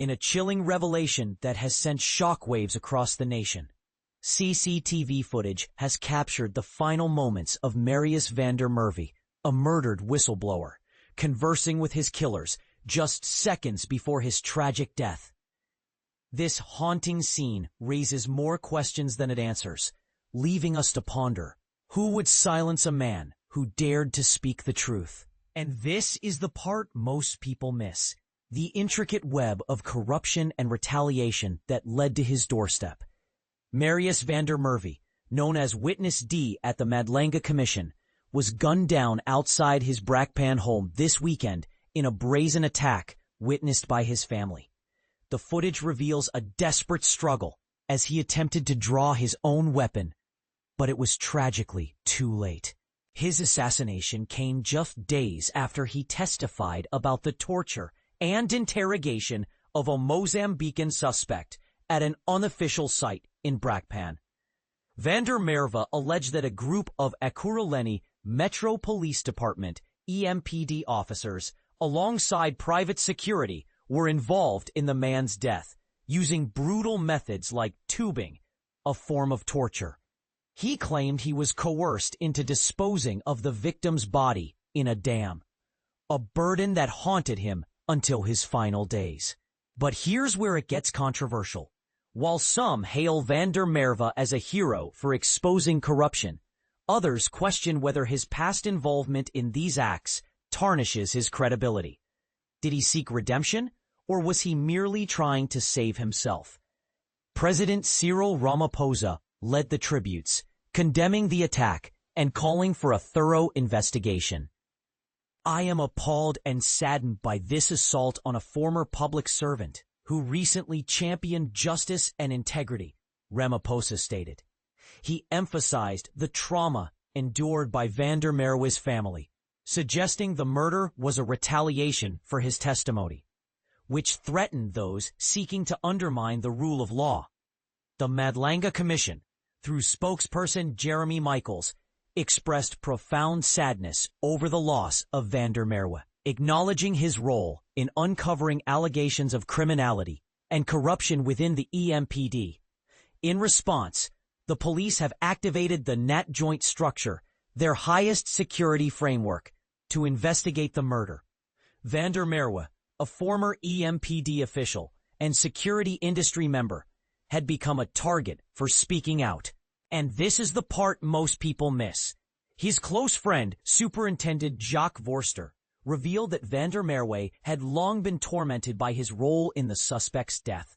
in a chilling revelation that has sent shockwaves across the nation. CCTV footage has captured the final moments of Marius van der Merwe, a murdered whistleblower, conversing with his killers just seconds before his tragic death. This haunting scene raises more questions than it answers, leaving us to ponder, who would silence a man who dared to speak the truth? And this is the part most people miss, the intricate web of corruption and retaliation that led to his doorstep. Marius van der Merwe, known as Witness D at the Madlanga Commission, was gunned down outside his Brakpan home this weekend in a brazen attack witnessed by his family. The footage reveals a desperate struggle as he attempted to draw his own weapon, but it was tragically too late. His assassination came just days after he testified about the torture and interrogation of a Mozambican suspect at an unofficial site in Brakpan. Van der Merwe alleged that a group of Ekurhuleni Metro Police Department EMPD officers, alongside private security, were involved in the man's death, using brutal methods like tubing, a form of torture. He claimed he was coerced into disposing of the victim's body in a dam, a burden that haunted him until his final days. But here's where it gets controversial. While some hail Van der Merwe as a hero for exposing corruption, others question whether his past involvement in these acts tarnishes his credibility. Did he seek redemption, or was he merely trying to save himself? President Cyril Ramaphosa led the tributes, condemning the attack and calling for a thorough investigation. I am appalled and saddened by this assault on a former public servant who recently championed justice and integrity, Ramaphosa stated. He emphasized the trauma endured by Van der Merwe's family, suggesting the murder was a retaliation for his testimony, which threatened those seeking to undermine the rule of law. The Madlanga Commission, through spokesperson Jeremy Michaels, expressed profound sadness over the loss of Van der Merwe, acknowledging his role in uncovering allegations of criminality and corruption within the EMPD. In response, the police have activated the NAT joint structure, their highest security framework, to investigate the murder. Van der Merwe, a former EMPD official and security industry member, had become a target for speaking out. And this is the part most people miss. His close friend, Superintendent Jacques Vorster, revealed that Van der Merwe had long been tormented by his role in the suspect's death.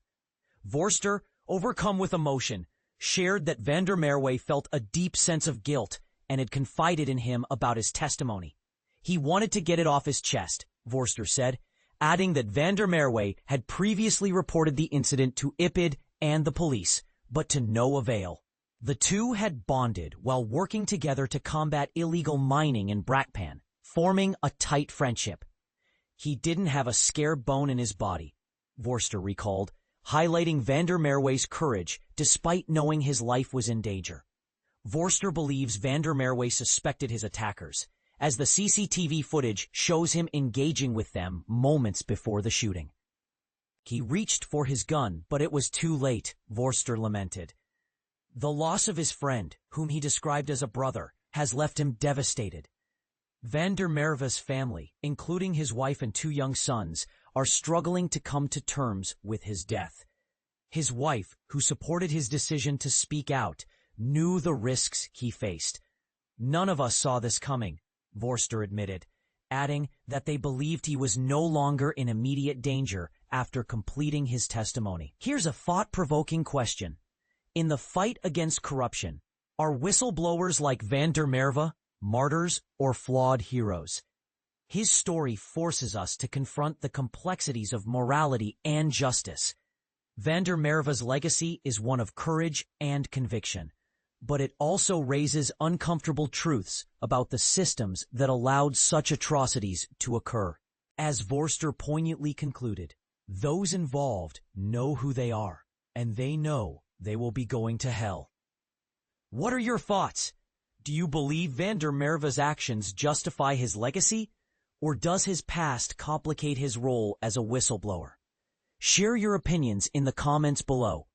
Vorster, overcome with emotion, shared that Van der Merwe felt a deep sense of guilt and had confided in him about his testimony. He wanted to get it off his chest, Vorster said, adding that Van der Merwe had previously reported the incident to EMPD and the police, but to no avail. The two had bonded while working together to combat illegal mining in Brakpan, forming a tight friendship. He didn't have a scared bone in his body, Vorster recalled, highlighting Van der Merwe's courage despite knowing his life was in danger. Vorster believes Van der Merwe suspected his attackers, as the CCTV footage shows him engaging with them moments before the shooting. He reached for his gun, but it was too late, Vorster lamented. The loss of his friend, whom he described as a brother, has left him devastated. Van der Merwe's family, including his wife and 2 young sons, are struggling to come to terms with his death. His wife, who supported his decision to speak out, knew the risks he faced. None of us saw this coming, Vorster admitted, adding that they believed he was no longer in immediate danger after completing his testimony. Here's a thought-provoking question. In the fight against corruption, are whistleblowers like Van der Merwe martyrs or flawed heroes? His story forces us to confront the complexities of morality and justice. Van der Merwe's legacy is one of courage and conviction, but it also raises uncomfortable truths about the systems that allowed such atrocities to occur. As Vorster poignantly concluded, those involved know who they are, and they know they will be going to hell. What are your thoughts? Do you believe Van der Merwe's actions justify his legacy, or does his past complicate his role as a whistleblower? Share your opinions in the comments below.